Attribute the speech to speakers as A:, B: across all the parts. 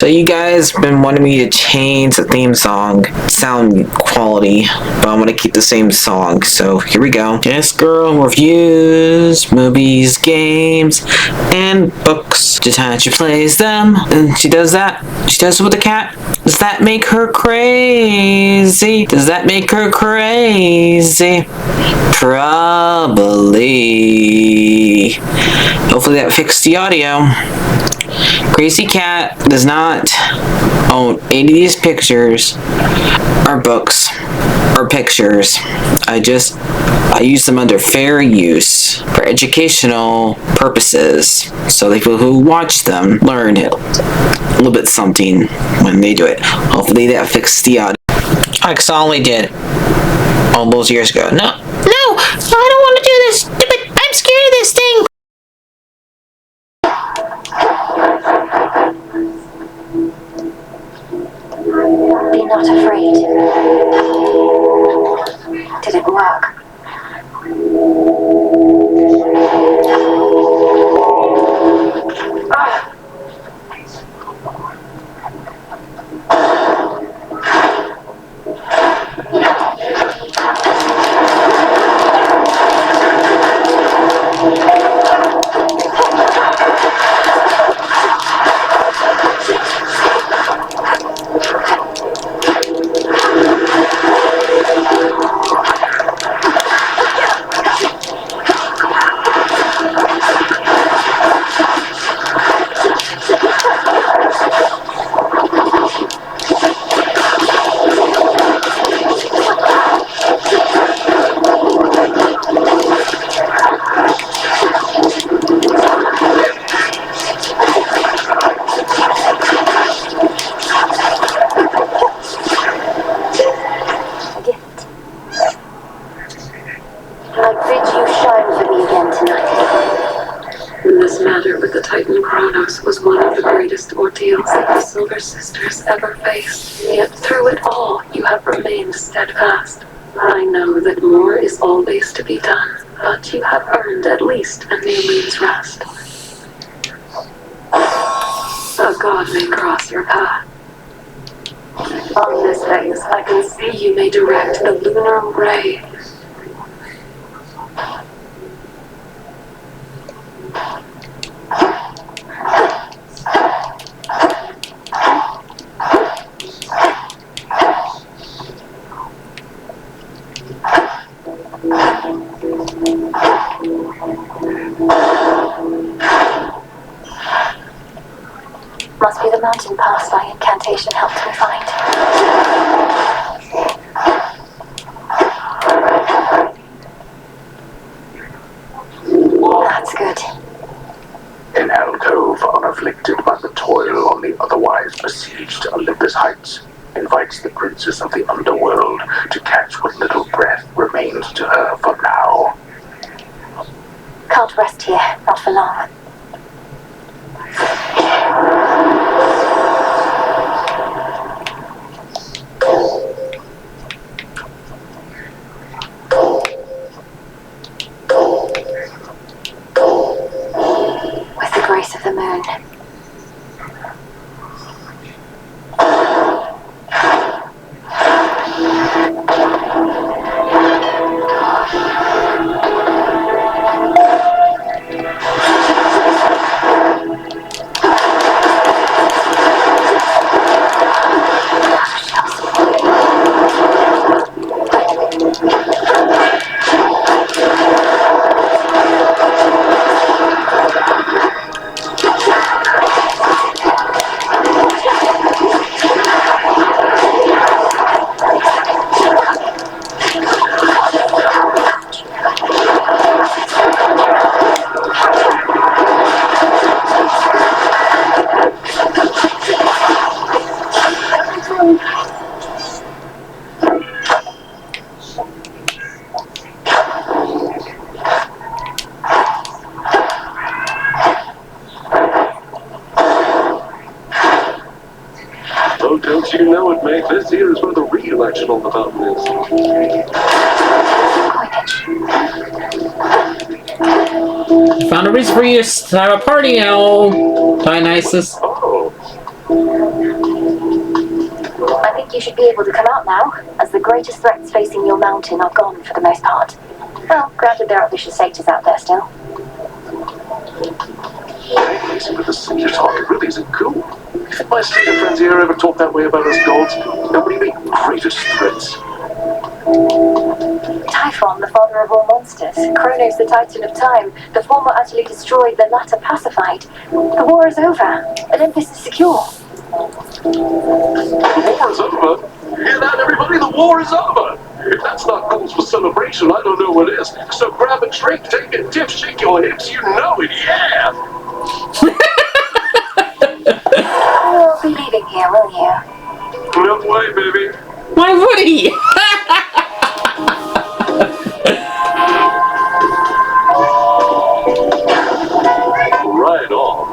A: So you guys been wanting me to change the theme song sound quality, but I'm gonna keep the same song. So here we go. This girl reviews movies, games, and books. Just how she plays them, and she does that. She does it with the cat. Does that make her crazy? Does that make her crazy? Probably. Hopefully that fixed the audio. Crazy Cat does not own any of these pictures or books or pictures. I use them under fair use for educational purposes, so the people who watch them learn a little bit something when they do it. Hopefully that fixed the audio. Like I only did all those years ago. No, I don't want to do this. I'm scared of this thing.
B: Be not afraid. Did it work?
C: Was one of the greatest ordeals that the Silver Sisters ever faced. Yet through it all, you have remained steadfast. I know that more is always to be done, but you have earned at least a new moon's rest. A god may cross your path. On this face, I can see you may direct the lunar ray.
B: Must be the mountain pass my incantation helped me find. That's good.
D: An alcove unafflicted by the toil on the otherwise besieged Olympus heights invites the princess of the underworld to catch what little breath remains to her for now.
B: Can't rest here, not for long. With the grace of the moon.
D: Don't you know it, mate? This here is where the real action on the mountain is.
A: Found a reason for you to have a party now, Dionysus.
D: Oh,
B: I think you should be able to come out now, as the greatest threats facing your mountain are gone for the most part. Well, granted there are vicious satyrs out there still.
D: Listen, but the soldier talk really isn't cool. You think my satyr friends here ever talk that way about us gods? Nobody make greatest threats.
B: Typhon, the father of all monsters, Kronos, the titan of time, the former utterly destroyed, the latter pacified. The war is over. Olympus is secure.
D: The war is over? Hear that, everybody? The war is over! If that's not cause for celebration, I don't know what is. So grab a drink, take a dip, shake your hips, you know it, yeah!
B: You'll be leaving here, will you?
D: No way, baby.
A: Why would he?
D: Right on.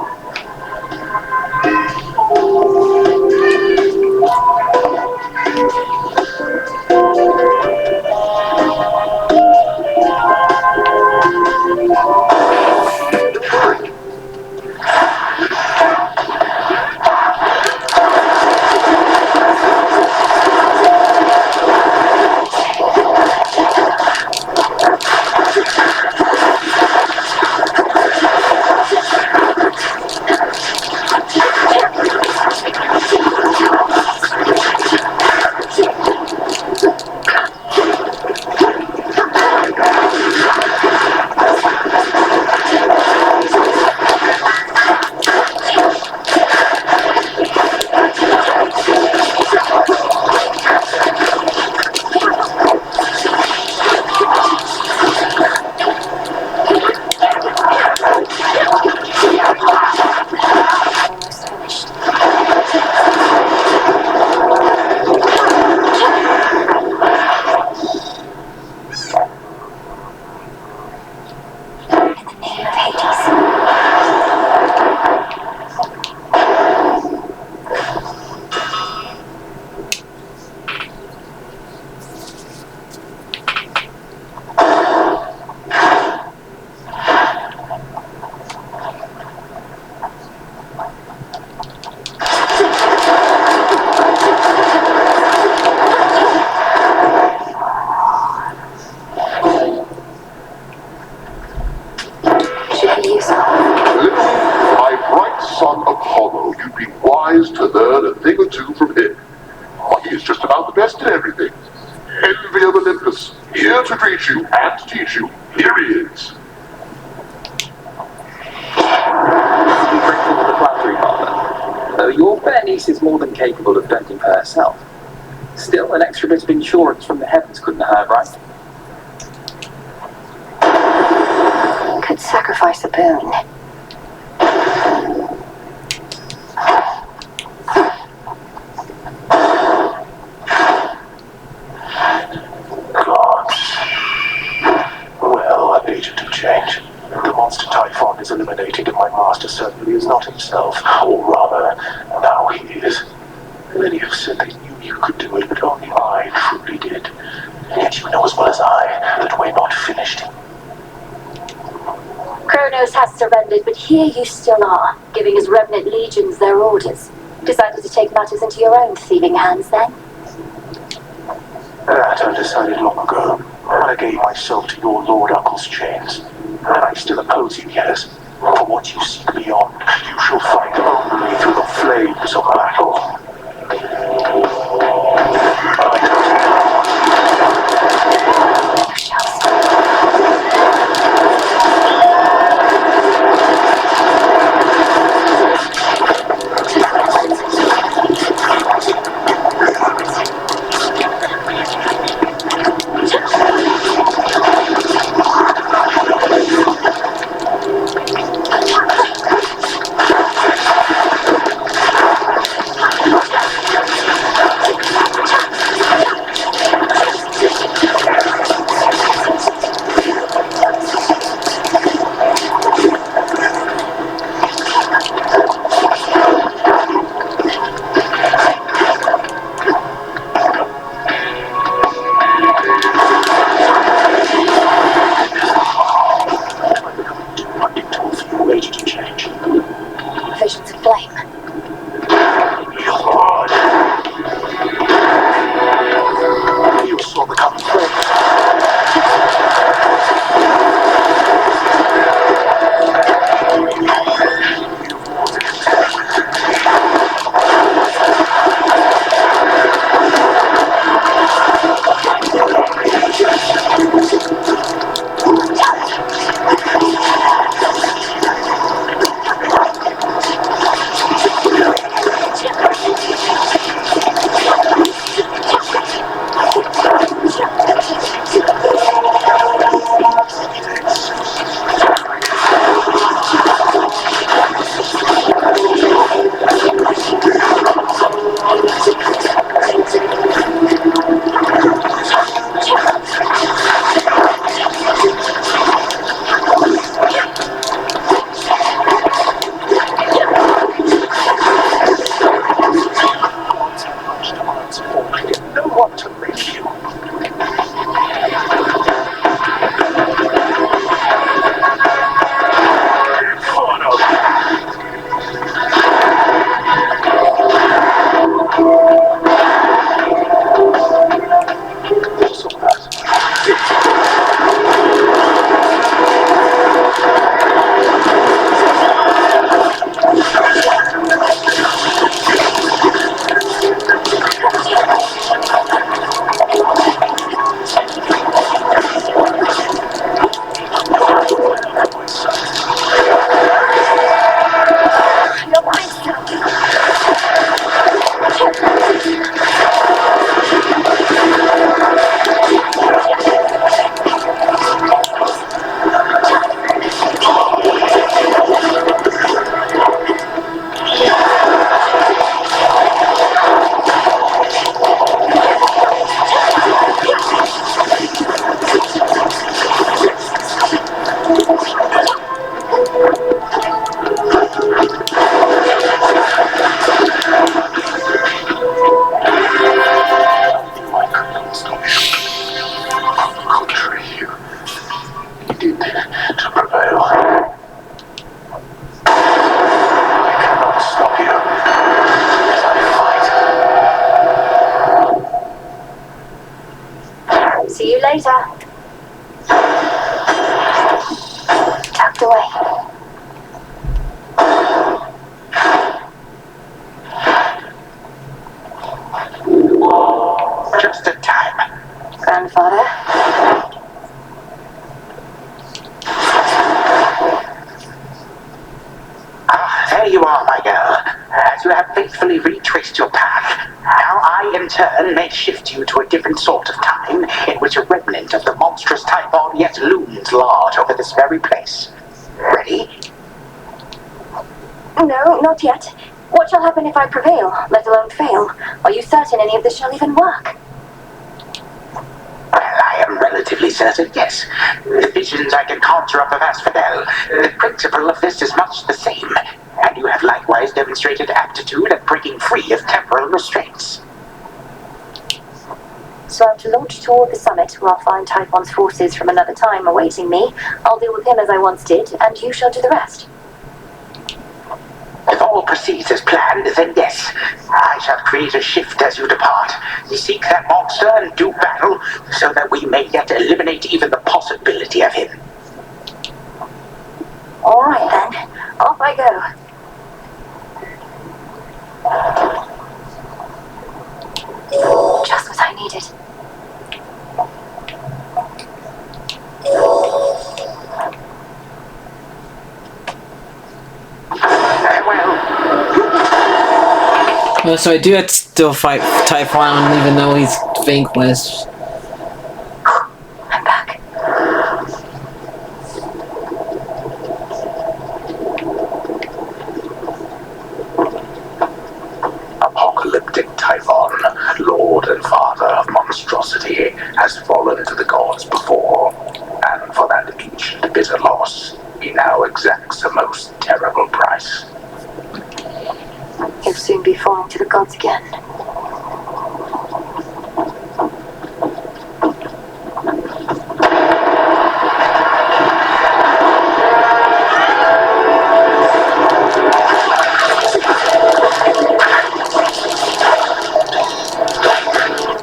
D: To learn a thing or two from him. He is just about the best at everything. Envy of Olympus, here to greet you and teach you. Here he is.
E: Be grateful for the flattery, Father. Though your fair niece is more than capable of fending for herself. Still, an extra bit of insurance from the heavens couldn't hurt, right?
B: Could sacrifice a boon.
D: Typhon is eliminated and my master certainly is not himself. Or rather, now he is. Many have said they knew you could do it, but only I truly did. Yet you know as well as I that we're not finished.
B: Kronos has surrendered, but here you still are, giving his remnant legions their orders. Decided to take matters into your own thieving hands, then?
D: That I decided long ago. I gave myself to your Lord Uncle's chains. And I still oppose you, yes. For what you seek beyond, you shall find only through the flames of battle.
B: later. Tucked away.
D: Just in time.
B: Grandfather.
D: Ah, there you are, my girl. As you have faithfully retraced your path, now I, in turn, may shift you to a different sort of time in which a remnant of the monstrous Typhon yet looms large over this very place. Ready?
B: No, not yet. What shall happen if I prevail, let alone fail? Are you certain any of this shall even work?
D: Well, I am relatively certain, yes. The visions I can conjure up of Asphodel, the principle of this is much the same, and you have likewise demonstrated aptitude at breaking free of temporal restraints.
B: So I'm to launch toward the summit, where I'll find Typhon's forces from another time awaiting me. I'll deal with him as I once did, and you shall do the rest.
D: If all proceeds as planned, then yes, I shall create a shift as you depart. Seek that monster and do battle, so that we may yet eliminate even the possibility of him.
B: All right then, off I go. Just what I needed.
A: So I do have to still fight Typhon even though he's vanquished.
B: I'm back.
D: Apocalyptic Typhon, lord and father of monstrosity, has fallen to the gods before, and for that ancient bitter loss, he now exacts a most terrible price.
B: He'll soon be falling to the gods again.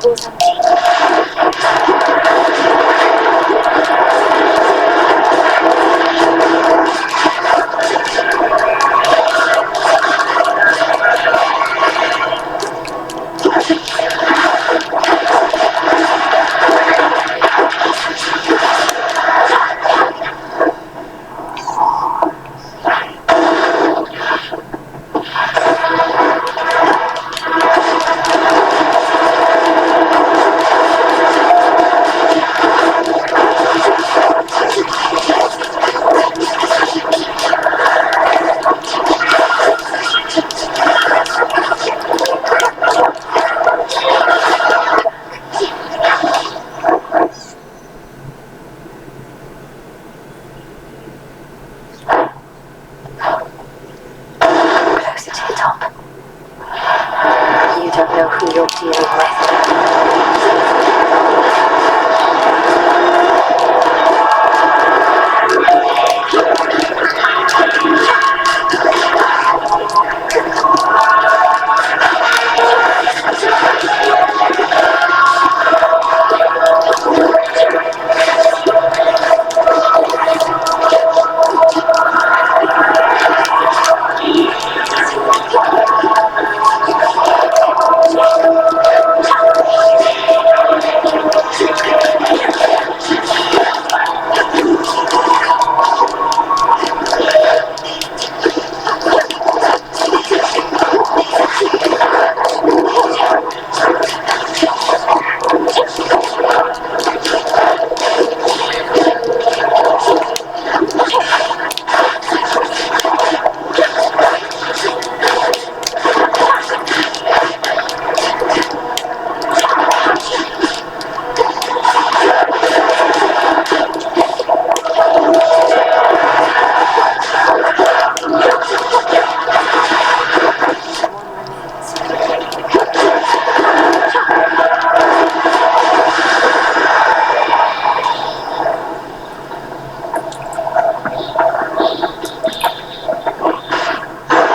B: The wall's empty. Closer to the top. You don't know who you're dealing with.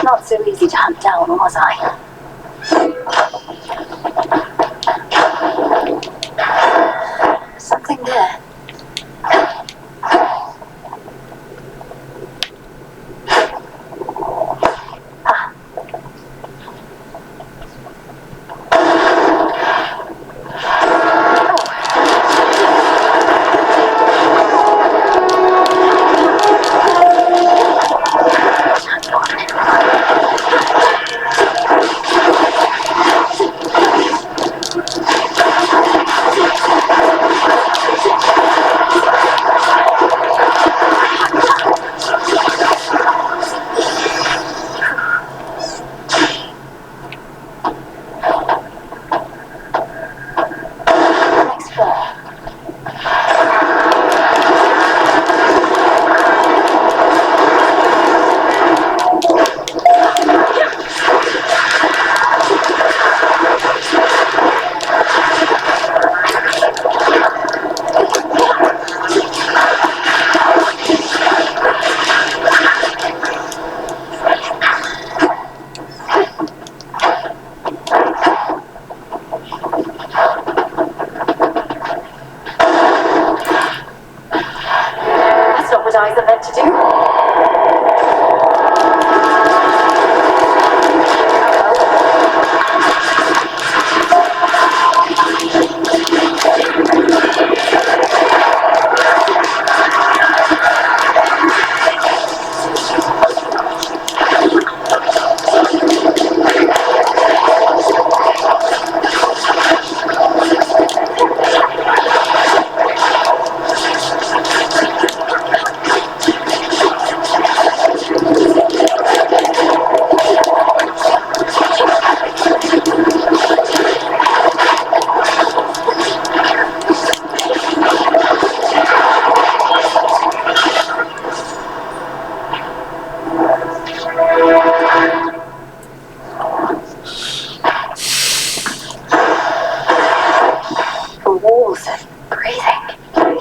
B: Not so easy to hunt down, was I? Something there.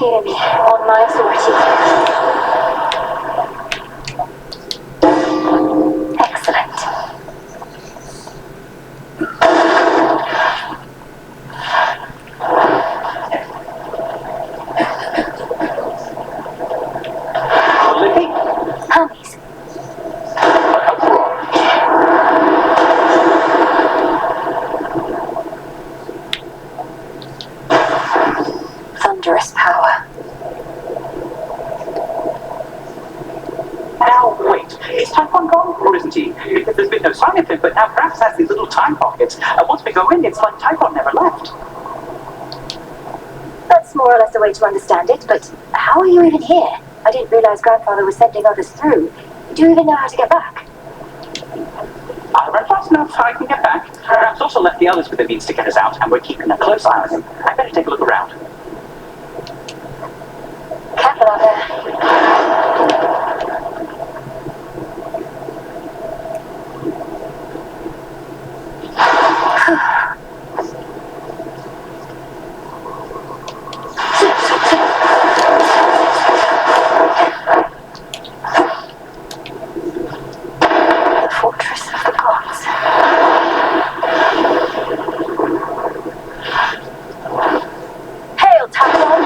B: hear me on my authority. Excellent.
E: Lily?
B: Hermes, thunderous power.
E: Now, wait. Is Typhon gone, or isn't he? Because there's been no sign of him, but now perhaps has these little time pockets. And once we go in, it's like Typhon never left.
B: That's more or less the way to understand it, but how are you even here? I didn't realize Grandfather was sending others through. Do you even know how to get back?
E: I read fast enough I can get back. Perhaps also left the others with the means to get us out, and we're keeping a close eye on him. I better take a look around.
B: Careful out there. The fortress of the gods. Hail, Typhon!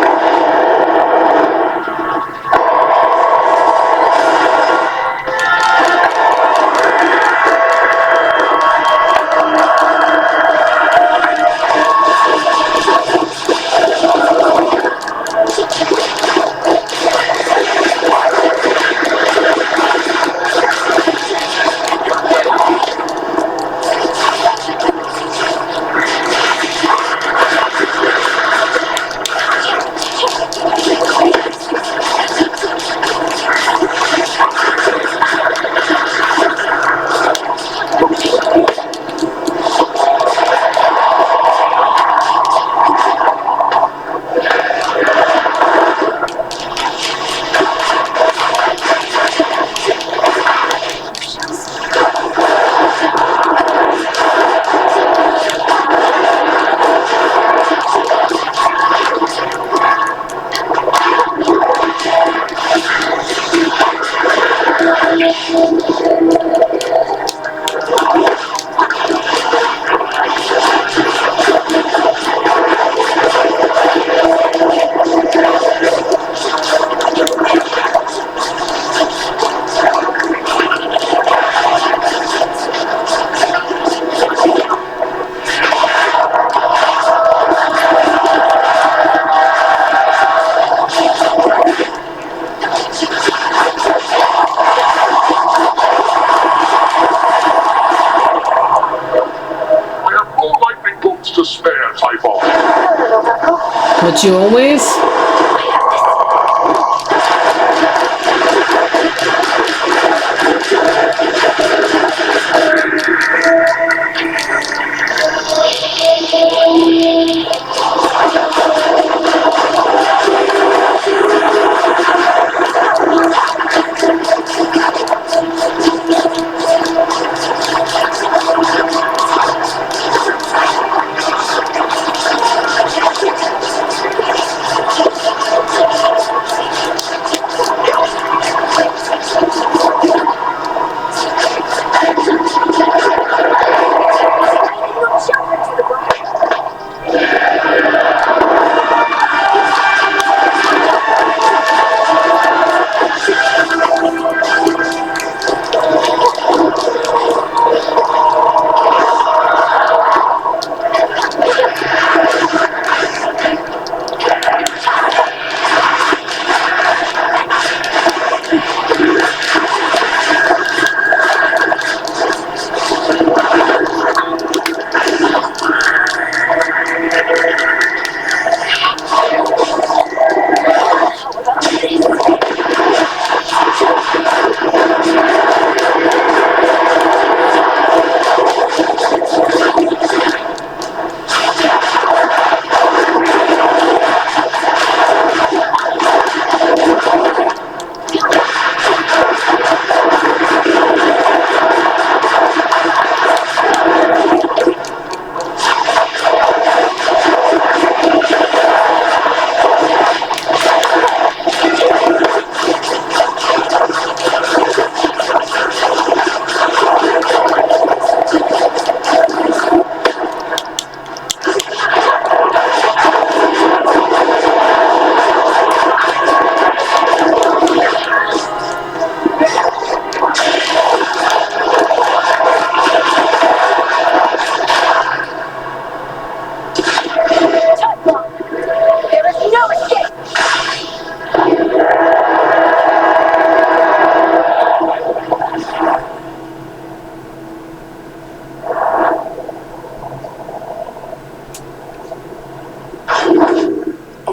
D: To spare, Typhon.
B: Hello, Uncle.
A: But you always?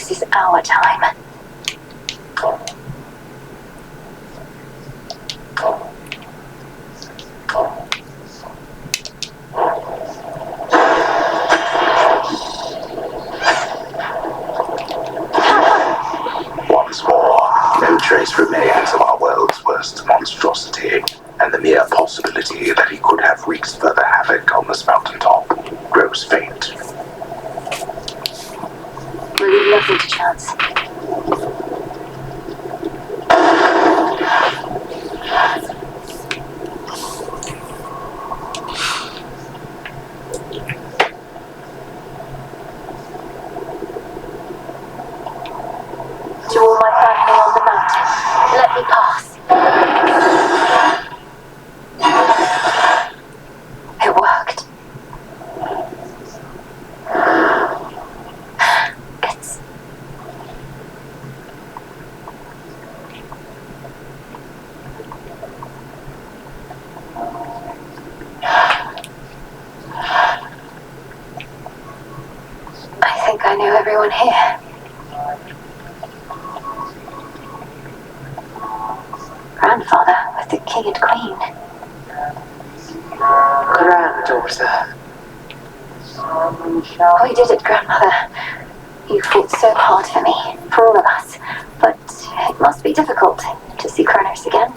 B: This is our time.
D: Once more, no trace remains of our world's worst monstrosity, and the mere possibility that he could have wreaked further havoc on this mountaintop grows faint.
B: We'll leave nothing to chance. To all my family on the mountain, let me pass. It worked. It's... I think I know everyone here. Grandfather with the king and queen.
F: Granddaughter.
B: We did it, grandmother. You fought so hard for me, for all of us. But it must be difficult to see Kronos again.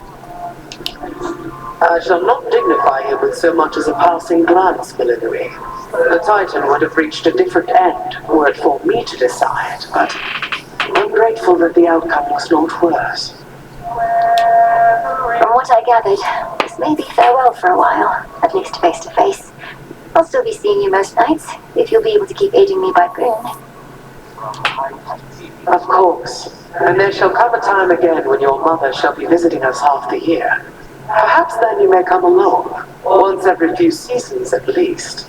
F: I shall not dignify you with so much as a passing glance, Millenary. The Titan would have reached a different end were it for me to decide, but I'm grateful that the outcome was not worse.
B: From what I gathered, this may be farewell for a while, at least face to face. I'll still be seeing you most nights, if you'll be able to keep aiding me by boon.
F: Of course. And there shall come a time again when your mother shall be visiting us half the year. Perhaps then you may come along, once every few seasons at least.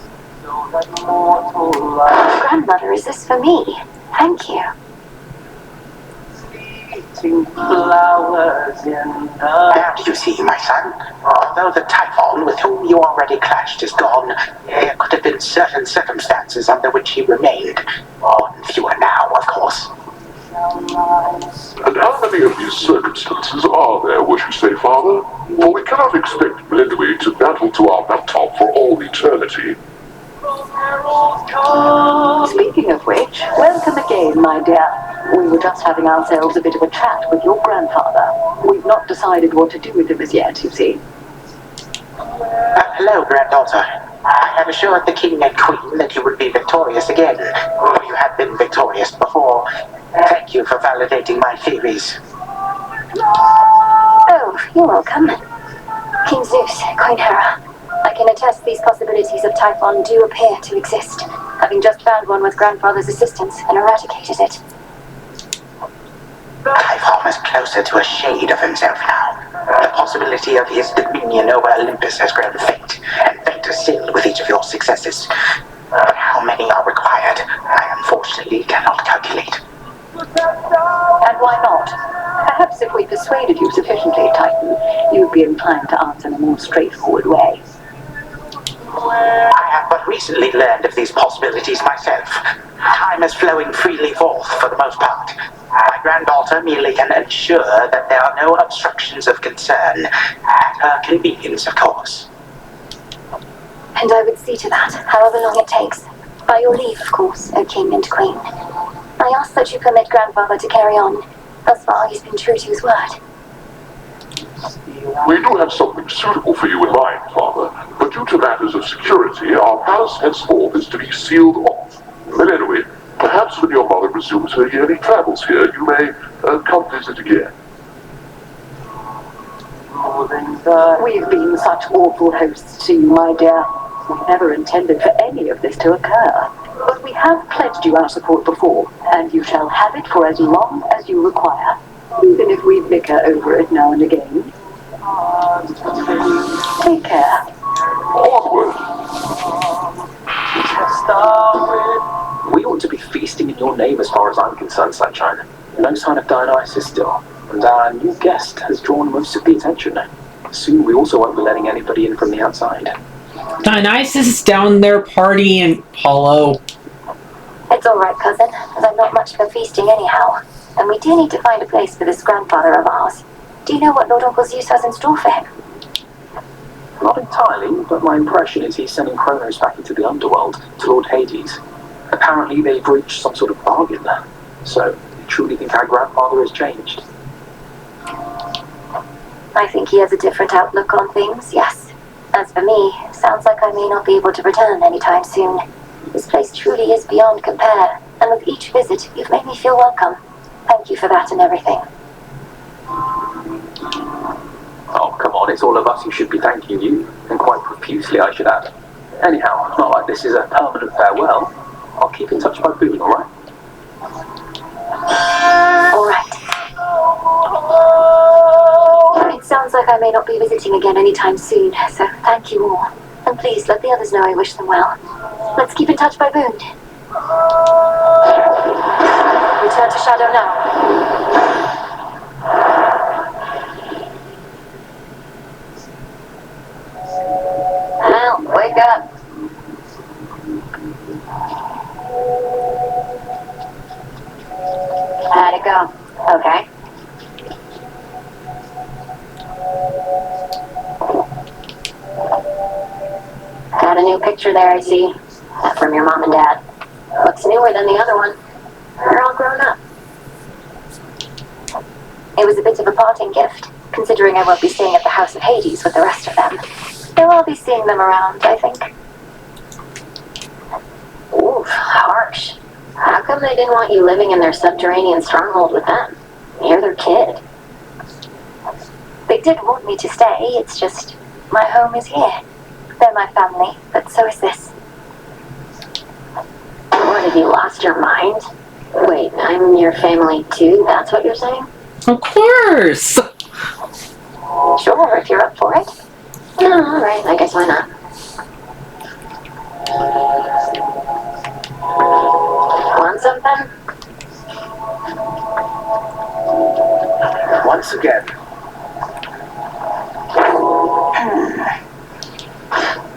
B: Grandmother, is this for me? Thank you.
G: Flowers in the...
D: Now do you see, my son? Although the Typhon with whom you already clashed is gone, there could have been certain circumstances under which he remained. Fewer now, of course.
H: And how many of these circumstances are there, would you say, Father? For we cannot expect Millenary to battle to our laptop for all eternity.
I: Speaking of which, welcome again, my dear. We were just having ourselves a bit of a chat with your grandfather. We've not decided what to do with him as yet, you see.
D: Hello, granddaughter. I had assured the king and queen that you would be victorious again, for you have been victorious before. Thank you for validating my theories.
B: Oh, you're welcome. King Zeus, Queen Hera. I can attest these possibilities of Typhon do appear to exist, having just found one with grandfather's assistance and eradicated it.
D: Typhon is closer to a shade of himself now. The possibility of his dominion over Olympus has grown faint, and fainter still with each of your successes. But how many are required, I unfortunately cannot calculate.
I: And why not? Perhaps if we persuaded you sufficiently, Titan, you'd be inclined to answer in a more straightforward way.
D: I have but recently learned of these possibilities myself. Time is flowing freely forth for the most part. My granddaughter merely can ensure that there are no obstructions of concern, at her convenience, of course.
B: And I would see to that, however long it takes. By your leave, of course, O King and Queen. I ask that you permit grandfather to carry on. Thus far, he's been true to his word.
H: We do have something suitable for you in mind, Father, but due to matters of security, our palace henceforth is to be sealed off. But anyway, perhaps when your mother resumes her yearly travels here, you may come visit again.
I: We've been such awful hosts to you, my dear. We never intended for any of this to occur. But we have pledged you our support before, and you shall have it for as long as you require, even if we bicker over it now and again. Take care.
H: Onward!
E: We ought to be feasting in your name as far as I'm concerned, Sunshine. No sign of Dionysus still, and our new guest has drawn most of the attention. Soon we also won't be letting anybody in from the outside.
A: Dionysus is down there partying, Apollo.
B: It's alright, cousin, as I'm not much for feasting anyhow. And we do need to find a place for this grandfather of ours. Do you know what Lord Uncle's use has in store for him?
E: Not entirely, but my impression is he's sending Kronos back into the underworld, to Lord Hades. Apparently they've reached some sort of bargain there. So, you truly think our grandfather has changed?
B: I think he has a different outlook on things, yes. As for me, sounds like I may not be able to return anytime soon. This place truly is beyond compare, and with each visit, you've made me feel welcome. Thank you for that and everything.
E: Oh, come on, it's all of us who should be thanking you, and quite profusely, I should add. Anyhow, it's not like this is a permanent farewell. I'll keep in touch by boon, alright?
B: Alright. It sounds like I may not be visiting again anytime soon, so thank you all. And please let the others know I wish them well. Let's keep in touch by boon. Return to Shadow now. Well, wake up. How'd it go? Okay. Got a new picture there, I see. That from your mom and dad. Looks newer than the other one. They're all grown up. It was a bit of a parting gift, considering I won't be staying at the House of Hades with the rest of them. Though I'll be seeing them around, I think. Ooh, harsh. How come they didn't want you living in their subterranean stronghold with them? You're their kid. They did want me to stay, it's just my home is here. They're my family, but so is this. What, have you lost your mind? Wait, I'm your family too? That's what you're saying?
A: Of course!
B: Sure, if you're up for it. No, alright, I guess why not. Want something?
D: Once again.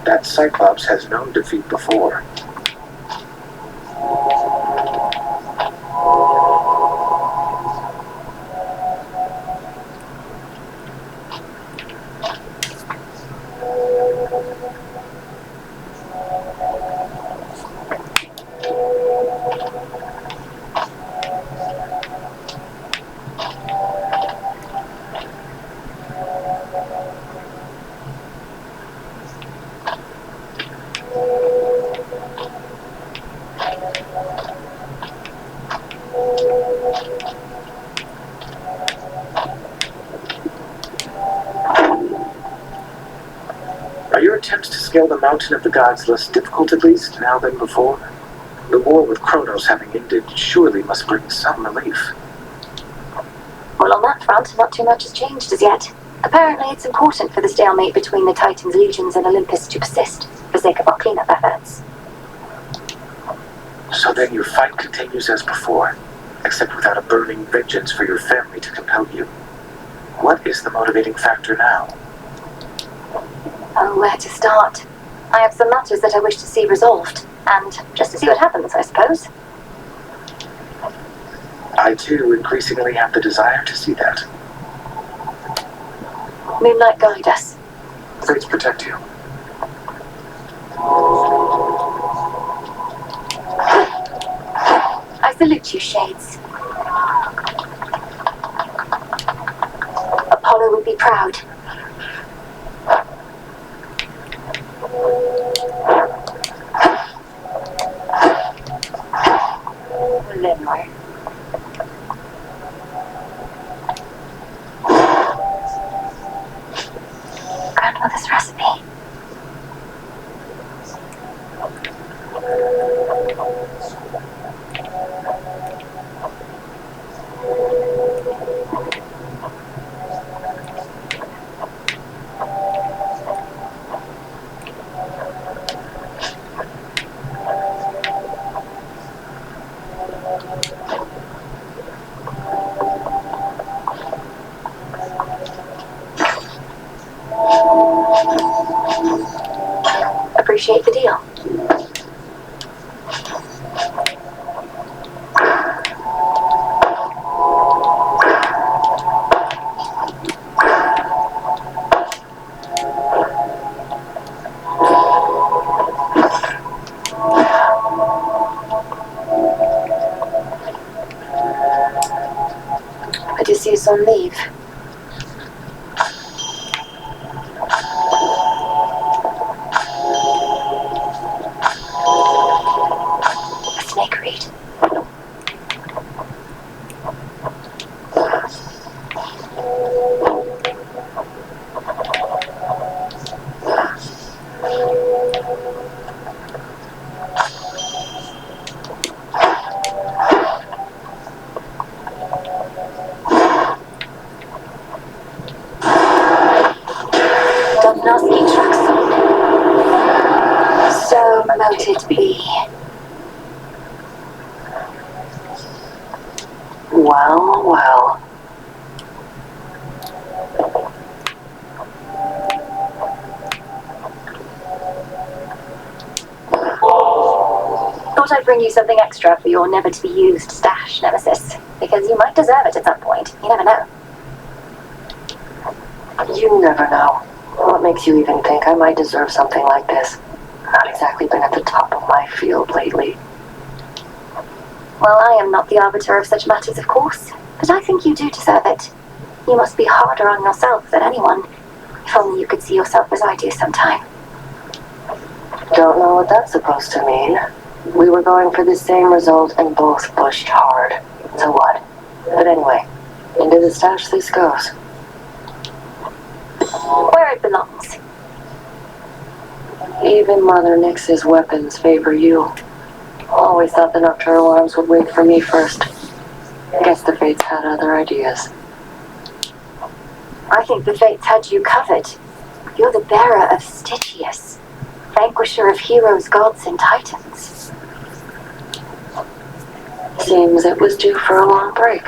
D: That Cyclops has known defeat before. Are your attempts to scale the mountain of the gods less difficult, at least, now than before? The war with Kronos having ended surely must bring some relief.
B: Well, on that front, not too much has changed as yet. Apparently, it's important for the stalemate between the Titans' legions and Olympus to persist, for sake of our cleanup efforts.
D: So then your fight continues as before, except without a burning vengeance for your family to compel you. What is the motivating factor now?
B: Oh, where to start? I have some matters that I wish to see resolved, and just to see what happens, I suppose.
D: I too increasingly have the desire to see that.
B: Moonlight, guide us.
D: Fates protect you.
B: I salute you, Shades. Apollo would be proud. Limmer. Grandmother's recipe. Odysseus on leave. A snake reed. So mote it be.
F: Well, well.
B: Thought I'd bring you something extra for your never-to-be-used stash, Nemesis. Because you might deserve it at some point. You never know.
F: You never know. What makes you even think I might deserve something like this? Not exactly been at the top of my field lately.
B: Well, I am not the arbiter of such matters, of course. But I think you do deserve it. You must be harder on yourself than anyone. If only you could see yourself as I do sometime.
F: Don't know what that's supposed to mean. We were going for the same result and both pushed hard. So what? But anyway, into the stash this goes.
B: Where it belongs.
F: Even Mother Nyx's weapons favor you. Always thought the nocturnal arms would wait for me first. Guess the fates had other ideas.
B: I think the fates had you covered. You're the bearer of Stygius, vanquisher of heroes, gods, and titans.
F: Seems it was due for a long break.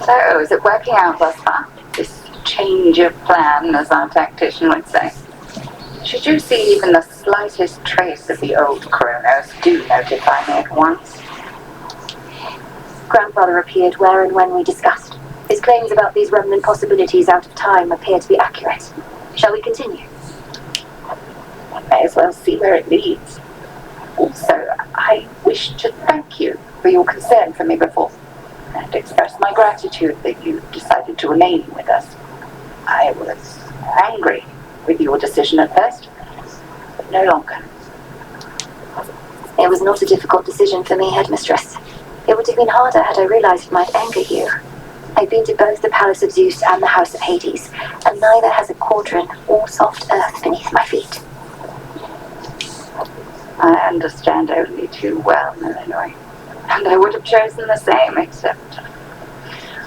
G: So, is it working out thus far? This change of plan, as our tactician would say. Should you see even the slightest trace of the old Kronos, do notify me at once.
B: Grandfather appeared where and when we discussed. His claims about these remnant possibilities out of time appear to be accurate. Shall we continue?
G: May as well see where it leads. Also, I wish to thank you for your concern for me before, and express my gratitude that you decided to remain with us. I was angry with your decision at first, but no longer.
B: It was not a difficult decision for me, Headmistress. It would have been harder had I realized it might anger you. I've been to both the Palace of Zeus and the House of Hades, and neither has a cauldron or soft earth beneath my feet.
G: I understand only too well, Illinois, and I would have chosen the same, except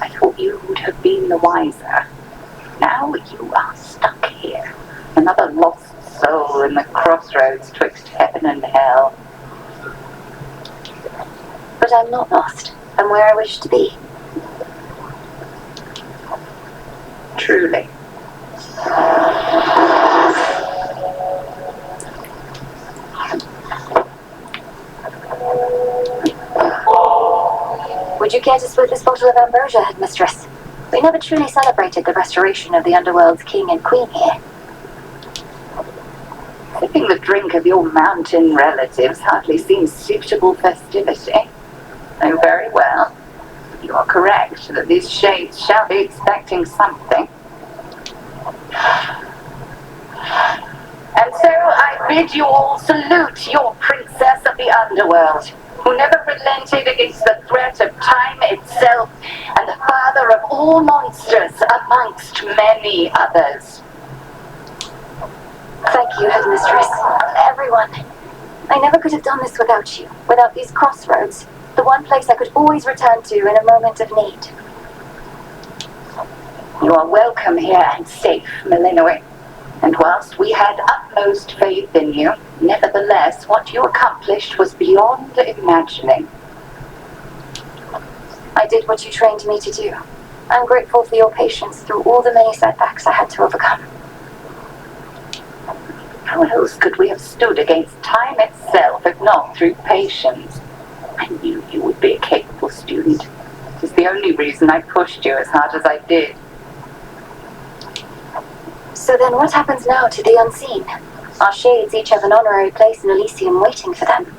G: I thought you would have been the wiser. Now you are stuck here, another lost soul in the crossroads twixt heaven and hell.
B: But I'm not lost. I'm where I wish to be.
G: Truly.
B: Would you care to split this bottle of ambrosia, Headmistress? We never truly celebrated the restoration of the underworld's king and queen here.
G: Sipping the drink of your mountain relatives hardly seems suitable festivity. Oh, very well. You are correct that these shades shall be expecting something. And so I bid you all salute your princess of the underworld, who never relented against the threat of time itself, and the father of all monsters amongst many others.
B: Thank you, Headmistress. Everyone. I never could have done this without you, without these crossroads, the one place I could always return to in a moment of need.
G: You are welcome here and safe, Melinoi. And whilst we had utmost faith in you, nevertheless, what you accomplished was beyond imagining.
B: I did what you trained me to do. I'm grateful for your patience through all the many setbacks I had to overcome.
G: How else could we have stood against time itself if not through patience? I knew you would be a capable student. It is the only reason I pushed you as hard as I did.
B: So So then what happens now to the unseen? Our shades each have an honorary place in Elysium waiting for them.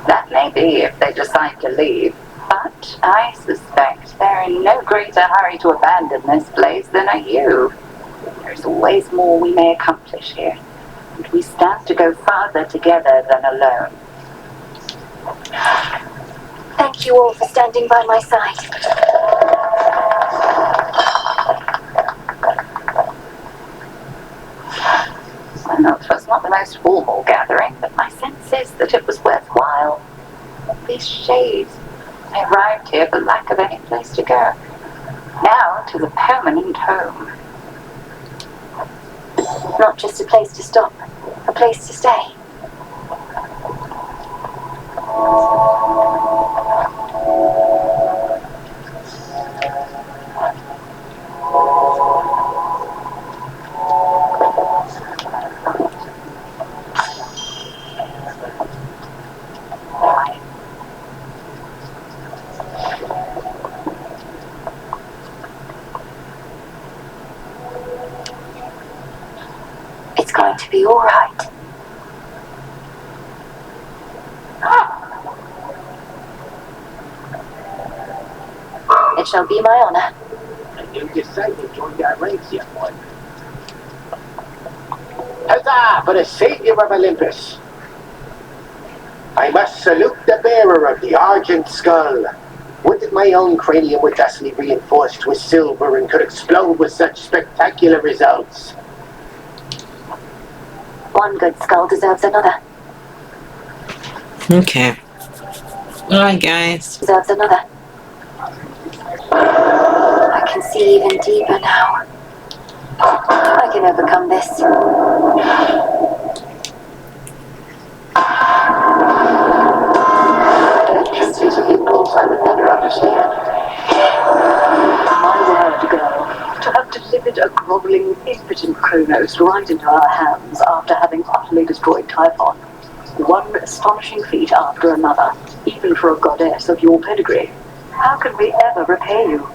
G: That may be if they decide to leave, but I suspect they're in no greater hurry to abandon this place than are you. There's always more we may accomplish here, and we stand to go farther together than alone.
B: Thank you all for standing by my side.
G: Well, it was not the most formal gathering, but my sense is that it was worthwhile. These shades, they arrived here for lack of any place to go. Now to the permanent home.
B: Not just a place to stop, a place to stay. It's going to be all right. It shall be my honor.
J: A new disciple joined our ranks, young one. Huzzah for the savior of Olympus! I must salute the bearer of the Argent Skull. Would that my own cranium were justly reinforced with silver and could explode with such spectacular results.
B: One good skull deserves another.
A: Okay. Alright, guys.
B: Deserves another. I can see even deeper now. I can overcome this.
J: This is an impulse I would never understand.
I: My word, girl, to have delivered a groveling, impotent Kronos right into our hands after having utterly destroyed Typhon. One astonishing feat after another, even for a goddess of your pedigree. How can we ever repay you?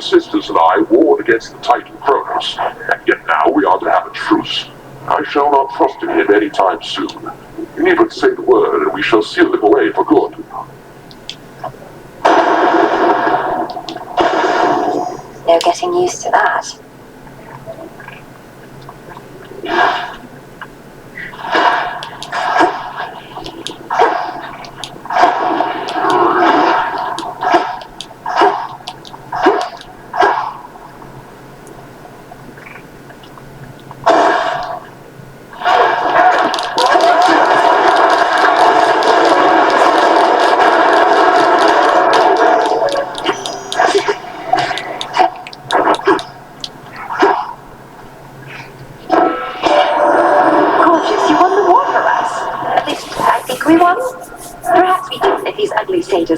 H: Sisters and I warred against the Titan Kronos, and yet now we are to have a truce. I shall not trust in him any time soon. You need but say the word, and we shall seal him away for good.
B: No getting used to that.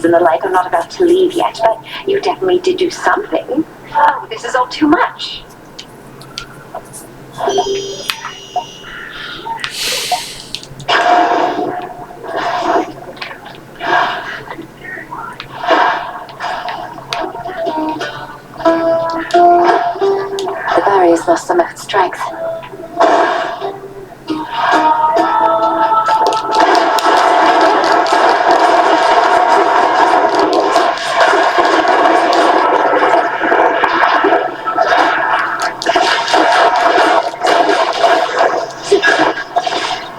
G: and the like are not about to leave yet, but you definitely did do something. Oh, this is all too much. The barrier's lost some of its strength.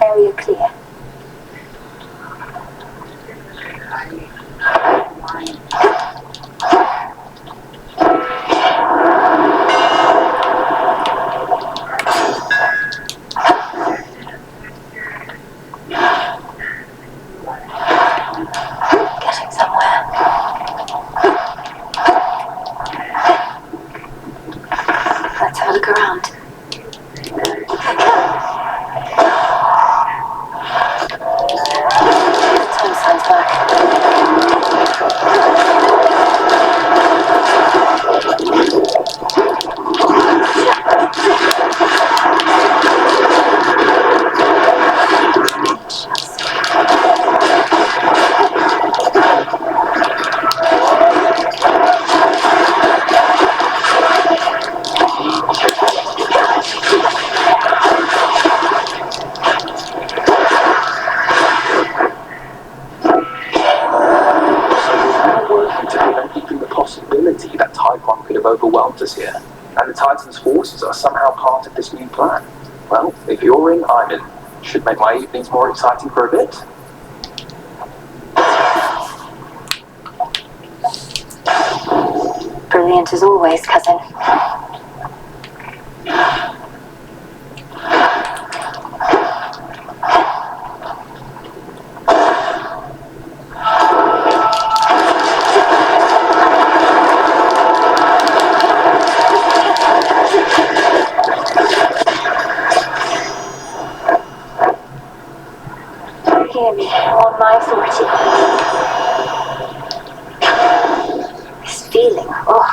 G: Area clear. Getting somewhere. Let's have a look around. Time signs back.
E: That Typhon could have overwhelmed us here, and the Titan's forces are somehow part of this new plan. Well, if you're in, I'm in. Should make my evenings more exciting for a bit.
G: Brilliant as always, cousin. Hear me, on my authority. This feeling, oh.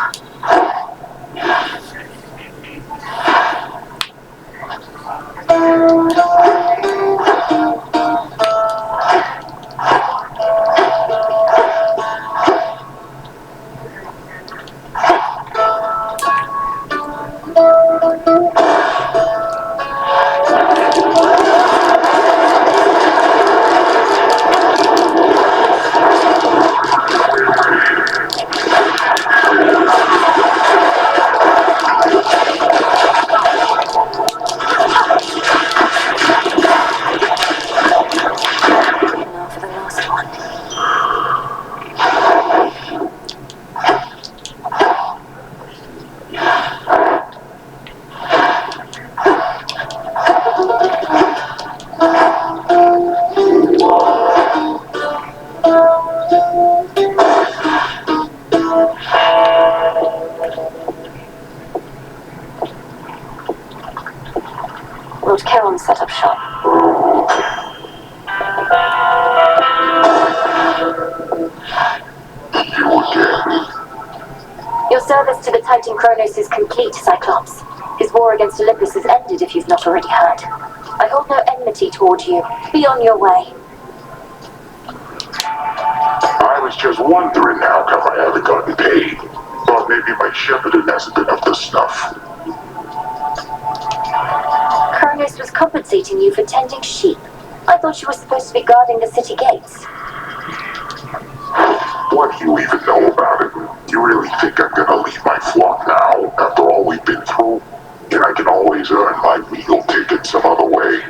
G: Lord Caron set up shop. Your service to the Titan Kronos is complete, Cyclops. His war against Olympus is ended, if you've not already heard. I hold no enmity toward you. Be on your way.
H: I was just wondering how come I haven't gotten paid. Thought maybe my shepherding hasn't been up to snuff.
G: Kronos was compensating you for tending sheep. I thought you were supposed to be guarding the city gates.
H: What do you even know about it? You really think I'm gonna leave my flock now, after all we've been through? And I can always earn my meal ticket some other way.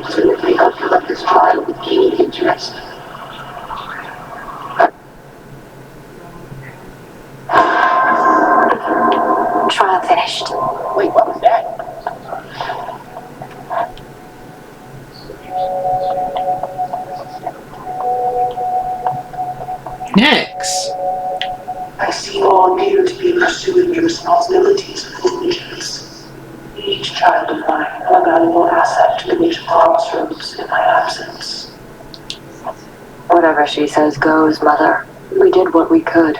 C: Absolutely, I feel like this trial with keen interest.
B: Trial finished.
J: Wait, what was that?
A: Next.
C: I see you all appear to be pursuing your responsibilities with diligence. Each child of mine a valuable asset to the mission crossroads in my absence.
B: Whatever she says goes, Mother. We did what we could.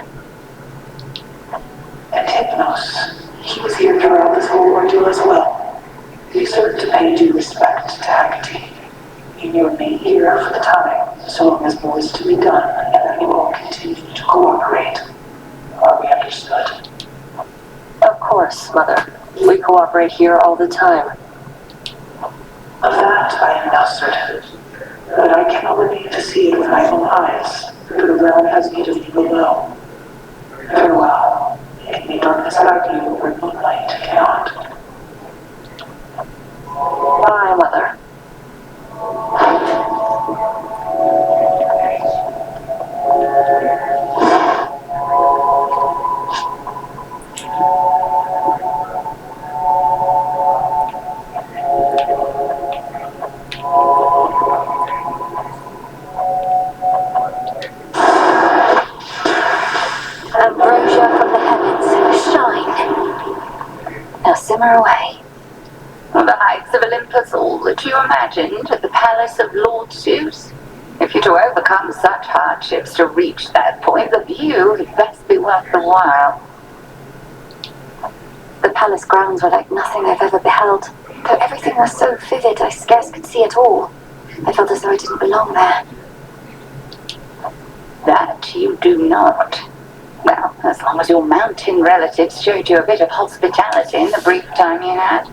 C: And Hypnos, he was here throughout this whole ordeal as well. He served to pay due respect to Haggerty. He knew me here for the time, so long as more is to be done, and that you all continue to cooperate. Are we understood?
B: Of course, Mother. We cooperate here all the time.
C: Of that I am now certain, but I cannot remain to see it with my own eyes, for the realm has need of you below. Farewell, and may darkness guide you where moonlight cannot.
B: Bye, Mother. Ambrosia from the heavens, shine. Now simmer away.
G: The heights of Olympus, all that you imagined at the palace of Lord Zeus? If you're to overcome such hardships to reach that point, the view had best be worth the while.
B: The palace grounds were like nothing I've ever beheld. Though everything was so vivid, I scarce could see it all. I felt as though I didn't belong there.
G: That you do not. Well, as long as your mountain relatives showed you a bit of hospitality in the brief time you had.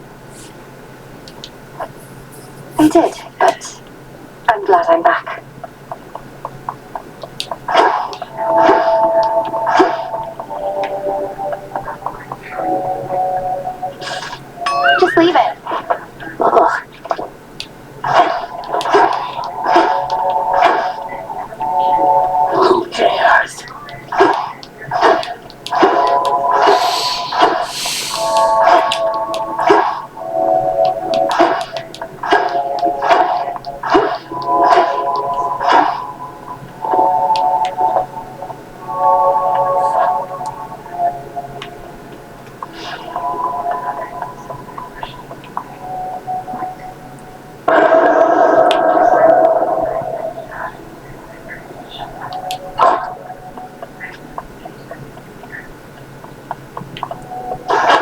B: They did, but I'm glad I'm back. Just leave it. Ugh.
J: Who cares?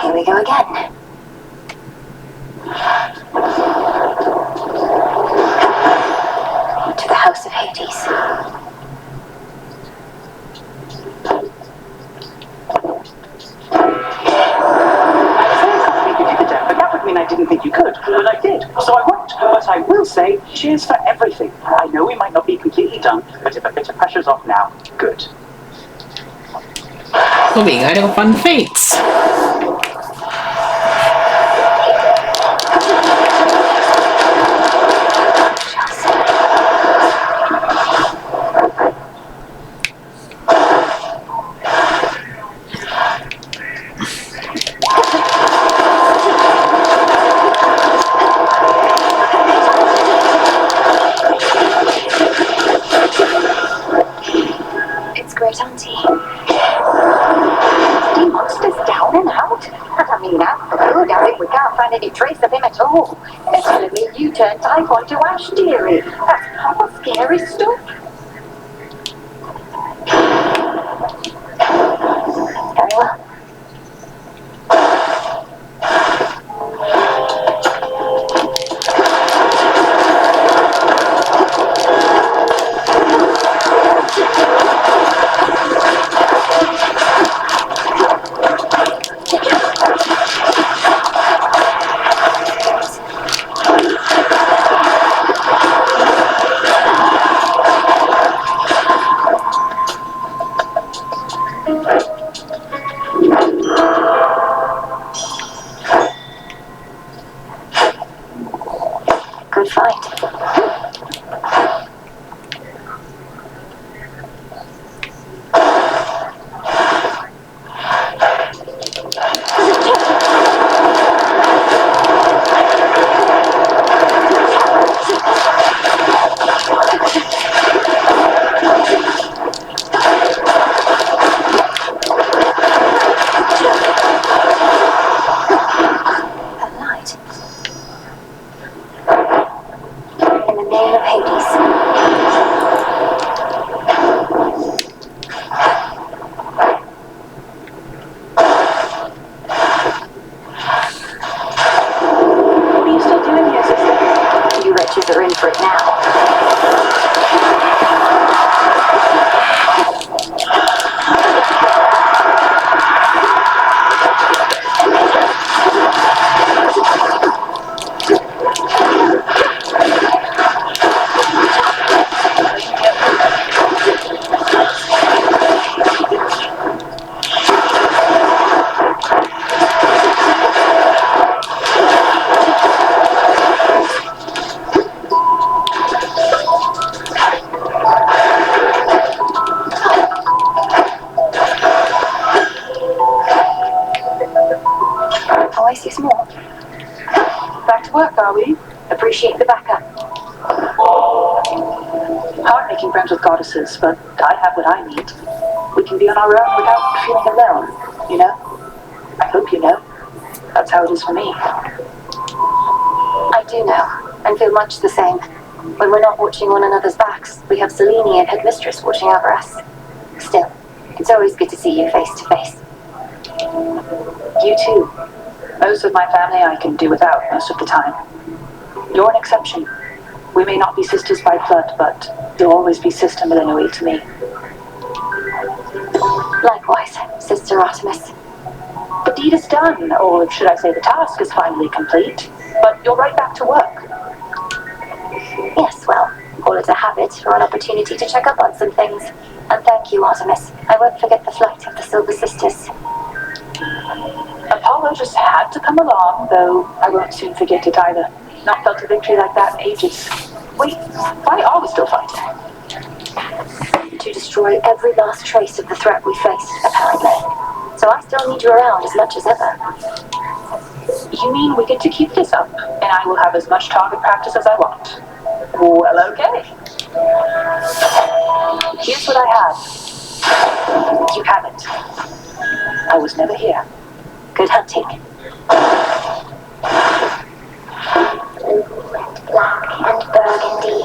B: Here we go again. To the House of Hades.
F: But that would mean I didn't think you could, but I did, so I won't. But I will say, cheers for everything. I know we might not be completely done, but if a bit of pressure's off now, good.
A: Well, we gotta go fun fates.
B: It's Great Auntie.
G: He monsters down and out. And I mean, out for good, as if we can't find any trace of him at all. It's telling me you turned typhoid to ash, dearie. That's proper scary stuff.
B: Very well. find. In the name of Hades.
I: What are you still doing here, sister?
B: You wretches are in for it now. Oh, I see small.
I: Back to work, are we?
B: Appreciate the backup.
I: Hard making friends with goddesses, but I have what I need. We can be on our own without feeling alone, you know? I hope you know. That's how it is for me.
B: I do know, and feel much the same. When we're not watching one another's backs, we have Selene and Headmistress watching over us. Still, it's always good to see you face to face.
I: You too. Most of my family I can do without most of the time. You're an exception. We may not be sisters by blood, but you'll always be Sister Millennium to me.
B: Likewise, Sister Artemis.
I: The deed is done, or should I say the task is finally complete, but you're right back to work.
B: Yes, well, call it a habit or an opportunity to check up on some things. And thank you, Artemis. I won't forget the flight of the Silver Sisters.
I: Apollo just had to come along, though I won't soon forget it either. Not felt a victory like that in ages. Wait, why are we still fighting?
B: To destroy every last trace of the threat we faced, apparently. So I still need you around as much as ever.
I: You mean we get to keep this up, and I will have as much target practice as I want? Well, okay. Here's what I have. You have it. I was never here.
B: Good hunting. Black and burgundy.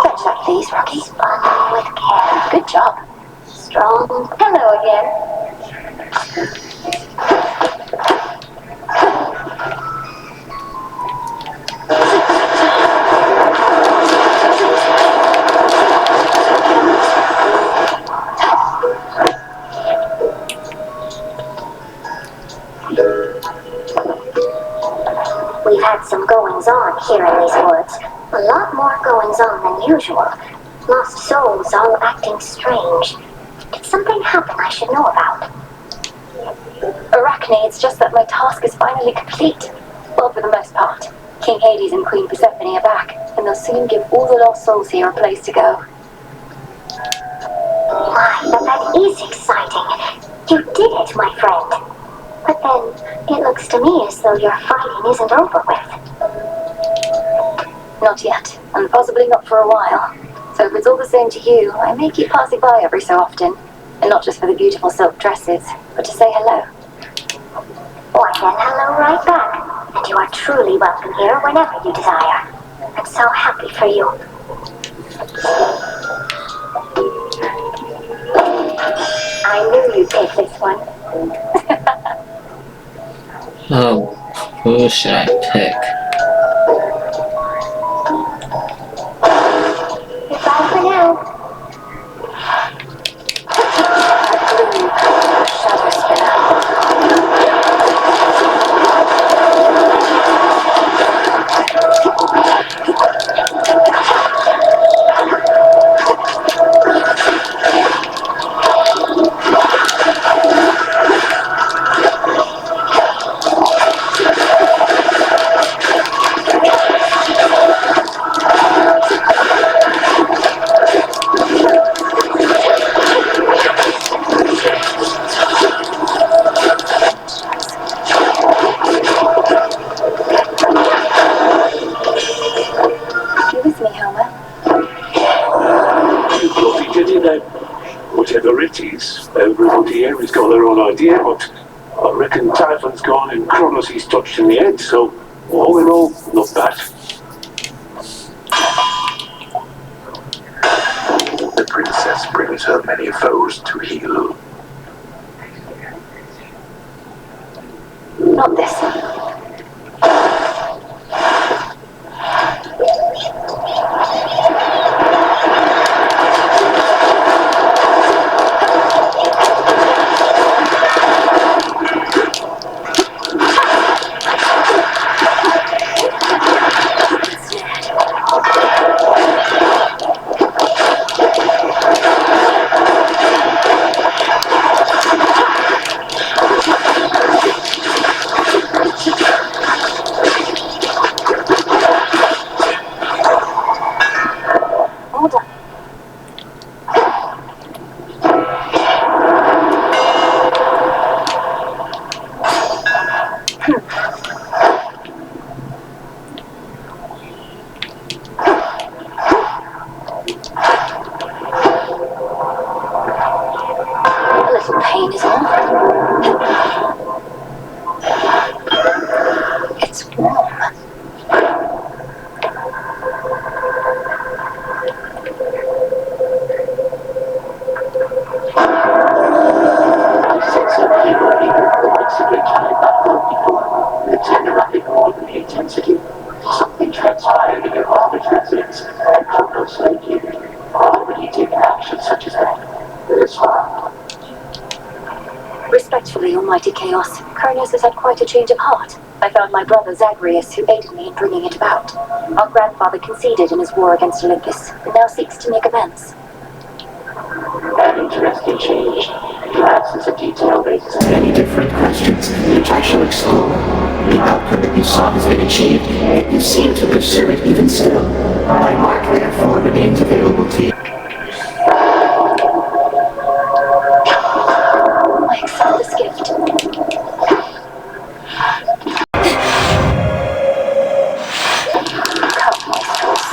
B: Fetch that, please, Rocky. Spun with care. Good job. Strong. Hello again. We've had some goings-on here in these woods. A lot more goings-on than usual. Lost souls all acting strange. Did something happen I should know about? Arachne, it's just that my task is finally complete. Well, for the most part. King Hades and Queen Persephone are back, and they'll soon give all the lost souls here a place to go. My, but that is exciting. You did it, my friend. But then, it looks to me as though your fighting isn't over with. Not yet, and possibly not for a while. So if it's all the same to you, I may keep passing by every so often. And not just for the beautiful silk dresses, but to say hello. Why then, hello right back. And you are truly welcome here whenever you desire. I'm so happy for you. I knew you'd take this one.
A: Oh, who should I pick?
B: Goodbye for now. Shadow spinner.
E: Whatever it is, everybody here has got their own idea, but I reckon Typhon's gone and Kronos he's touched in the head, so all in all, not bad.
D: The princess brings her many foes to heal.
B: Not this. Pain is all. It's warm.
E: I sense a fever here, the likes of which I have not felt before. The tender of it more than the intensity. Something transpired in your father's residence, and Kronos led you. Already taken action such as that. It is fine.
B: Respectfully, Almighty Chaos, Kronos has had quite a change of heart. I found my brother Zagreus, who aided me in bringing it about. Our grandfather conceded in his war against Olympus, and now seeks to make amends.
E: An interesting change. Perhaps it's a detail based on many different questions, which I shall explore. The outcome that you saw has been achieved. You seem to pursue it even still. My mark, therefore, remains available to you.
B: I accept this gift. Come, minstrels.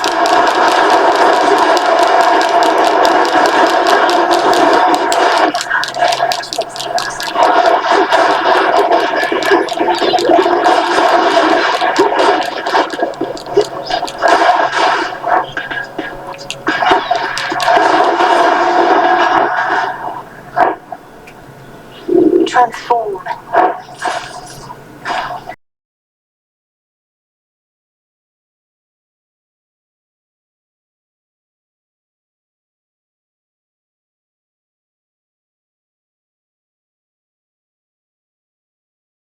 B: Transform.